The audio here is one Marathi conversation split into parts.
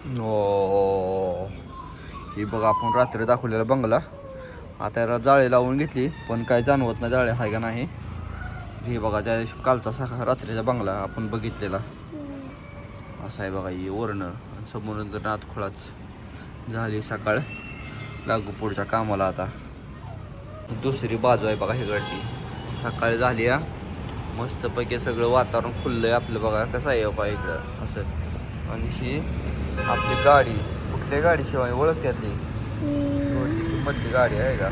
हो, ही बघा आपण रात्री दाखवलेला बंगला. आता याला जाळी लावून घेतली पण काय जाणवत नाही जाळे आहे का नाही. हे बघा त्या कालचा रात्रीचा बंगला आपण बघितलेला असा आहे बघा. ही वर्ण समोर नाथ खोळाच झाली सकाळ. लागू पुढच्या कामाला. आता दुसरी बाजू आहे बघा हिकडची. सकाळी झाली या मस्तपैकी सगळं वातावरण खुललं आहे आपलं. बघा कसं आहे बघा इकडं असं. आणि ही आपली गाडी कुठल्या गाडी शिवाय ओळखत्यातली मधली गाडी आहे का.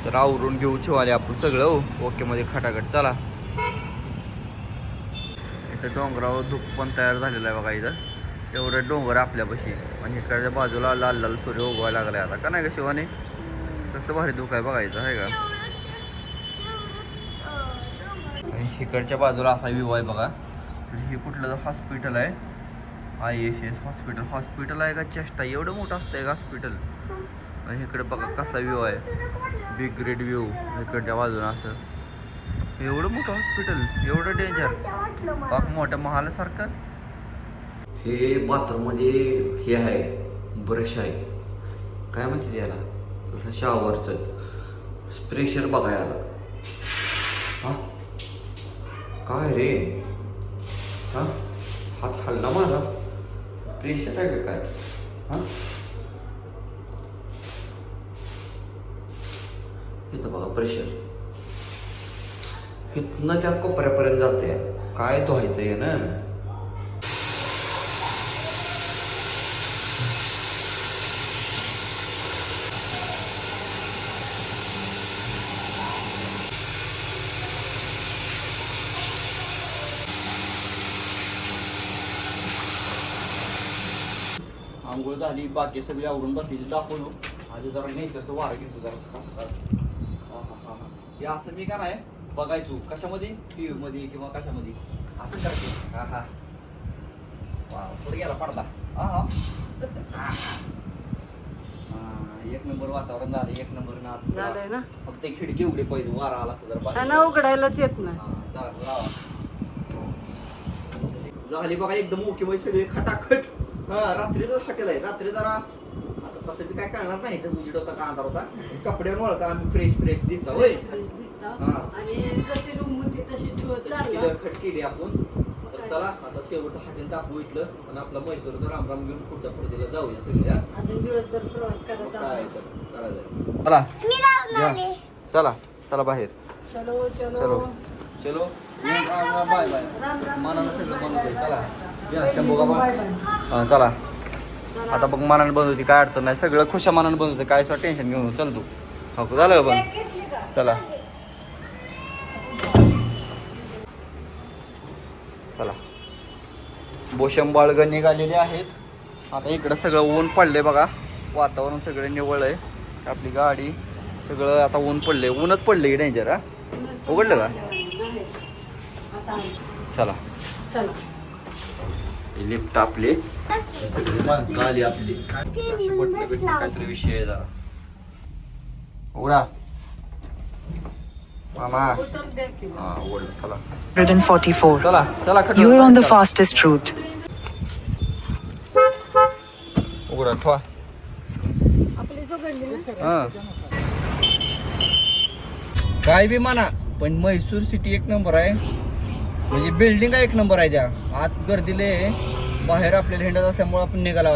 तर आवरून घेऊ शिवाले आपण सगळं ओके मध्ये खटाखट. चला इथं डोंगरावर धूप पण तयार झालेला आहे बघा. इथं एवढं डोंगर आपल्यापाशी आणि इकडच्या बाजूला लाल लाल सूर्य उगवायला लागलाय आता का नाही का शिवाने. कसं भारी धूप आहे बघायचं आहे का. आणि इकडच्या बाजूला असा व्ह्यू आहे बघा. हे कुठलं हॉस्पिटल आहे. ISS हॉस्पिटल आहे का चेष्टा. एवढं मोठं असतं का हॉस्पिटल. आणि इकडे बघा कसला व्ह्यू आहे. बिग ग्रेट व्ह्यू इकडच्या बाजूला असं. एवढं मोठं हॉस्पिटल एवढं डेंजर बाग मोठ्या महालासारखं. हे बाथरूममध्ये हे आहे ब्रश आहे काय म्हणते त्याला तसं शॉवरचं प्रेशर बघा याला. हां काय रे. हां हात हल्ला माझा. प्रेशर आहे का काय. हां इथं बघा प्रेशर इथनं त्या कोपऱ्यापर्यंत जाते. काय धुवायचं आहे ना. आंघोळ झाली बाकी सगळी आवरून बसली दाखवलो. आधी जरा नेचरचं वारं घेतो जरा सकाळ. हे असं मी का नाही बघायचो कशामध्ये TV मध्ये किंवा कशामध्ये असं करते. हा हा पुढे गेला पडदा. हा हा एक नंबर वातावरण झालं. एक नंबर झालंय ना. फक्त खिडकी उघडे पाहिजे वारा आला जरा उघडायलाच येत नाही. झाली बघा एकदम ओके म्हणजे सगळे खटाखट. हा रात्रीच हॉटेल आहे. रात्री जरा आता तसं बी काय कळणार नाही तर उजेड होता का अंधार होता. कपड्यावर वळका आम्ही फ्रेश दिसता होय. आणि जशी रूम होती तशी खट केली आपण. तर चला आता शेवटचं हॉटेल दाखवू इथलं आणि आपला म्हैसूरचा रामराम घेऊन पुढच्या पुढेला जाऊया सगळ्या. अजून दिवसभर प्रवास करायचा. चला चला चला बाहेर. चलो चलो चलो चलो बाय बाय. मनानं सगळं बंद होते. चला या शंभू बाबा. हां चला आता बघ मनानं बंद होती काय अडचण नाही. सगळं खुशा मनानं बंद होते काय टेन्शन घेऊन. चल तू हो झालं का बंद. चला चला बोशम बाळग निघालेले आहेत. आता इकडं सगळं ऊन पडले बघा. वातावरण सगळं निवळ आहे. आपली गाडी सगळं आता ऊन पडले. ऊनच पडले डेंजर. हा उघडलं का. चला चला लिफ्ट आपली सगळी माणसं आली आपली. काहीतरी विषय आहे जरा उघडा मामा. हा उघडलं. चला 144. चला चला You are on the fastest route. उघडा ठेवा. आपली जोडली ना. हा काय बी म्हणा पण म्हैसूर सिटी एक नंबर आहे. म्हणजे बिल्डिंग एक नंबर आहे. त्या आत गर्दीले बाहेर आपल्याला हिंडत असल्यामुळे आपण निघाला.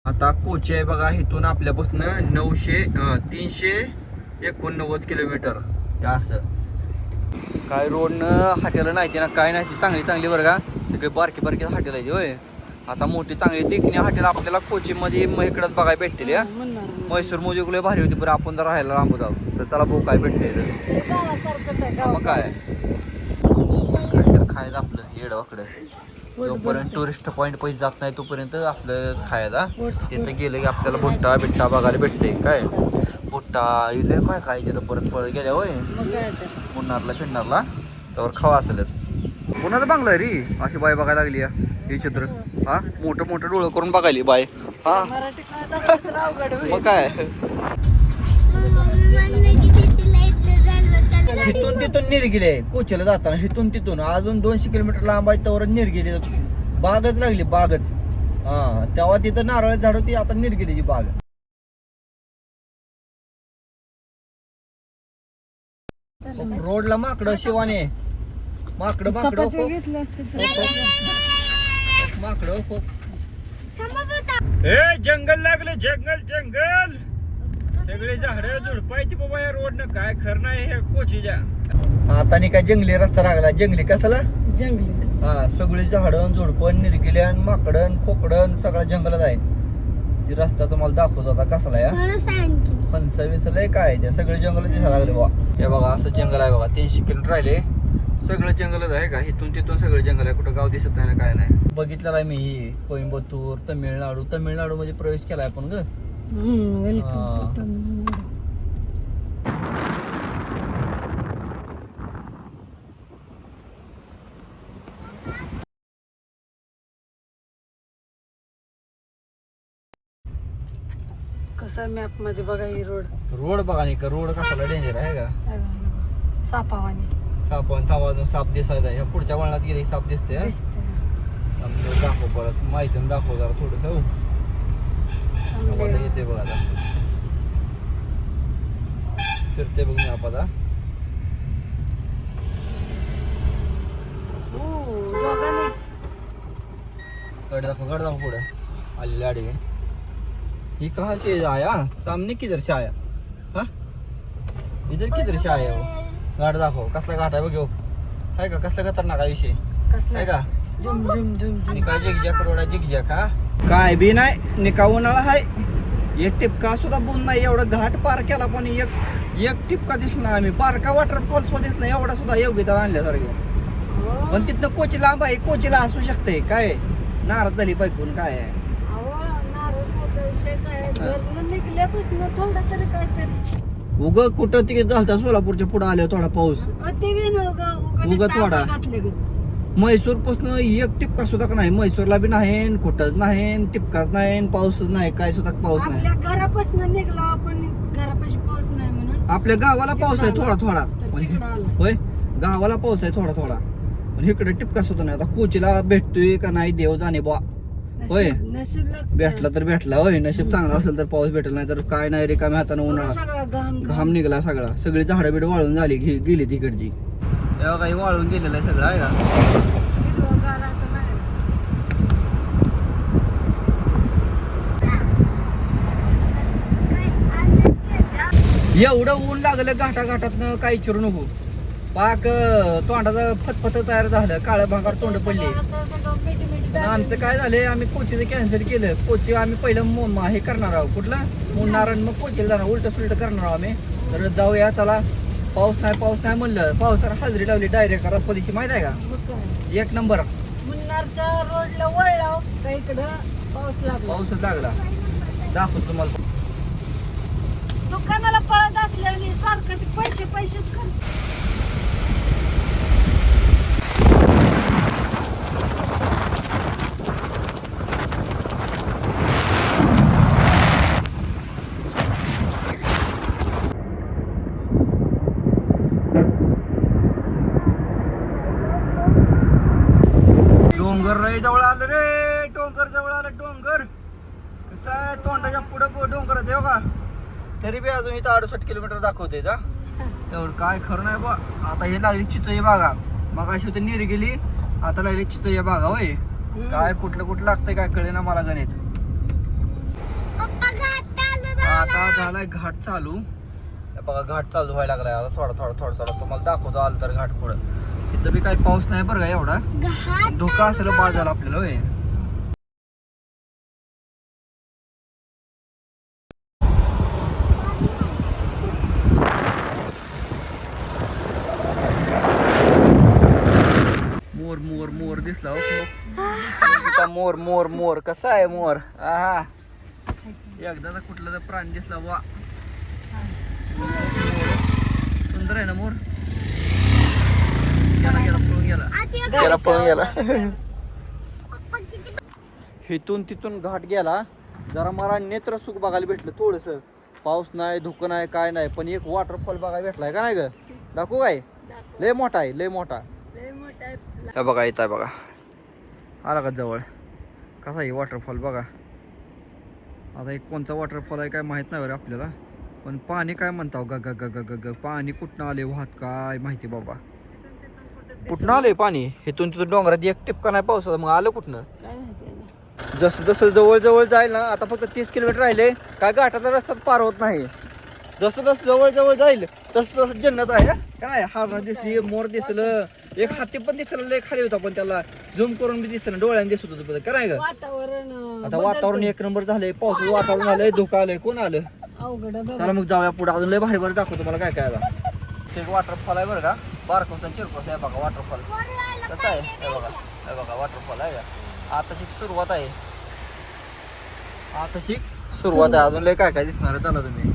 आता कोची आहे बघा. इथून आपल्यापासून 389 किलोमीटर असं. काय रोडनं हॉटेल नाही ती ना काय नाही ती चांगली चांगली बरं का. सगळे बारकी बारकी हॉटेल आहे होय. आता मोठी चांगली देखणी हॉटेल आपल्याला कोचीमध्ये इकडंच बघायला भेटतील. या म्हैसूर मध्ये भारी होती बरं. आपण जर राहायला लांब जाऊ तर चला भाऊ काय भेटते मग काय काहीतरी खायचं आपलं येडवाकडं. जोपर्यंत टुरिस्ट पॉईंट पैसे जात नाही तोपर्यंत आपलं खायचा. तिथं गेलं की आपल्याला भुट्टा बिट्टा बघायला भेटते. काय भुट्टा इथे काय काय तिथं परत पळ गेल्या होय मुन्नारला फिरणारला त्यावर खावा असेलच. कोणाचं बांगला रे अशी बाय बघायला लागली हे चित्र. हा मोठं मोठं डोळं करून बघायली बाय. हा मग काय इथून तिथून निरगिले कोचीला जाताना इथून तिथून अजून 200 किलोमीटर लांब आहे तर निरगिली बागच लागली बागच. हा तेव्हा तिथं नारळ झाड होती आता निरगिलीची बाग. रोडला माकडं शिवाने माकडं माकडं खूप घेतलं असतं माकडं खूप. ए जंगल लागलं जंगल जंगल सगळे झाड झुडपायची बाबा या रोड न काय खरं नाही हे कोचीच्या. आता नाही काय जंगली रस्ता लागला जंगली कसला. जंगली. हा सगळी झाडं झुडपण निरगिल्यान माकडन खोकडन सगळा जंगलात आहे. ती रस्ता तुम्हाला दाखवतो आता कसला या फणस बिनसलंय काय त्या सगळे जंगल दिसायला लागले बाबा. हे बघा असं जंगल आहे बघा 300 किलोमीटर राहिले सगळं जंगलच आहे का. इथून तिथून सगळं जंगल आहे कुठं गाव दिसत नाही ना काय नाही. बघितलेलं आहे मी कोइंबतूर तमिळनाडू मध्ये प्रवेश केलाय आपण ग. वेलकम. कसं मॅप मध्ये बघा ही रोड बघा नाही का रोड कसाला डेंजर आहे का. सापावानी सापण थांबा साप दिसायचा ह्या पुढच्या वळणात गेली साप दिसते. दिसते. दाखव परत माहिती दाखव जरा थोडस. येते बघा आता फिरते बघ मी आता. गड दाखव पुढे आलेली आडी. ही कहाँ से आया सामने किधर से आया. हा इधर किधर से आया वो. घाट दाखव कसला घाट आहे बघ. आहे का कसला खतरनाक आहे विषय आहे का. झुम झुम झुम झुम. निका जिगजॅक रोडा जिगजॅक हा काय बी नाही निका उन्हाळा आहे. एक टिपका सुद्धा बोल नाही एवढा घाट पार केला पण एक टिपका दिसला आम्ही बारका वॉटरफॉल सुद्धा दिसला एवढा सुद्धा योग्यता आणल्यासारखे. पण तिथनं कोची लांब आहे कोचीला असू शकते काय नाराज झाली बायकून काय आहे. निघल्यापासून थोडं तरी काहीतरी उग कुठं तिकडे झालता सोलापूरच्या पुढे आल्या थोडा पाऊस उगा थोडा. म्हैसूर पासून एक टिपका सुद्धा नाही म्हैसूरला बी नाही कुठंच नाही टिपकाच नाही पाऊसच नाही काय सुद्धा पाऊस नाही. आपल्या घरापासून निघलो आपण घरापाशी पाऊस नाही म्हणून आपल्या गावाला पाऊस आहे थोडा थोडा होय गावाला पाऊस आहे थोडा थोडा पण इकडे टिपका सुद्धा नाही. आता कोचीला भेटतोय का नाही देव जाणे बा होय. भेटला तर भेटला होय नशीब चांगला असेल तर पाऊस भेटेल नाही तर काय नाही रिकाम्या हाताने उन्हाळा घाम निघाला सगळा. सगळी झाडं बिड वाळून झाली गेली तिकडची तेव्हा काही वाळून गेलेलं आहे सगळं आहे का. एवढं ऊन लागलं घाटाघाटातनं काही चिरू नको पाक तोंडाचं फतफत तयार झालं काळं भांगार तोंड पडली. आमचं काय झालंय आम्ही कोचीचं कॅन्सल केलं. कोची आम्ही पहिलं हे करणार आहोत कुठलं मुन्नार मग कोचीला जाणार उलट सुलट करणार आहोत आम्ही. तर जाऊया त्याला पाऊस नाही म्हणलं पावसाला हजेरी लावली डायरेक्ट रप्पदीशी माहित आहे का एक नंबर. मुन्नारच्या रोडला वळला का इकडं पाऊसच लागला दाखवतो तुम्हाला. दुकानाला पळत असल्याने सारखं ते पैसेच डोंगर रे जवळ आलं रे डोंगर जवळ आलं डोंगर कसं आहे तोंडाच्या पुढं डोंगर देव का तरी बी अजून इथं 68 किलोमीटर दाखवते का एवढं काय खरं नाही बा. आता हे लागली चिचई बागा मग अशी होती नीर गेली आता लागली चिचई बागा होय. काय कुठलं लागतंय काय कळे ना मला गणित. आता झालाय घाट चालू बघा घाट चालू व्हायला लागलाय आता थोडा तुम्हाला दाखवतो आलं तर घाट पुढं. इथं बी काही पाऊस नाही बरं का एवढा धोका असेल बाजाला आपल्याला होय. मोर दिसला मोर कसा आहे मोर. हा एकदा कुठला तर प्राणी दिसला वा सुंदर आहे ना मोर. गेला पळून गेला. इथून तिथून घाट गेला जरा मला नेत्र सुख बघायला भेटलं थोडस. पाऊस नाही धुकं नाही काय नाही पण एक वॉटरफॉल बघायला भेटलाय का नाही ग दाखवू काय लय मोठा आहे लय मोठा. लय मोठा आहे. हे बघा येत आहे बघा आला का जवळ कसा आहे वॉटरफॉल बघा. आता एक कोणता वॉटरफॉल आहे काय माहित नाही बरं आपल्याला पण पाणी काय म्हणता ग ग ग ग ग ग पाणी कुठनं आले वाहत काय माहिती बाबा. कुठनं आलंय पाणी इथून तिथून डोंगरात एक टिपका नाही पावसाचा मग आलं कुठनं काय माहिती आहे. जसं जसं जवळ जवळ जाईल ना आता फक्त 30 किलोमीटर राहिले काय घाटाचा रस्ताच पार होत नाही. जसं जसं जवळ जवळ जाईल तसं तसं जन्नत आहे काय. हारणं दिसली मोर दिसलं एक हाती पण दिसलं लय खाली होता पण त्याला झूम करून बी दिसलं डोळ्याने दिसत होतं काय ग. वातावरण आता वातावरण एक नंबर झालंय पावसाचं वातावरण झालंय धोका आलंय कोण आलं. अवघड आहे चला मग जाऊया पुढे अजून लय भारी भारी दाखवतो मला काय काय आता. ते एक वॉटरफॉल आहे बरं का बारकोस आणि चिरकोस आहे बघा वॉटरफॉल कसं आहे हे बघा वॉटरफॉल आहे का. आता शिक सुरुवात आहे आता शिक सुरुवात आहे अजून लय काय काय दिसणार आहे. चला तुम्ही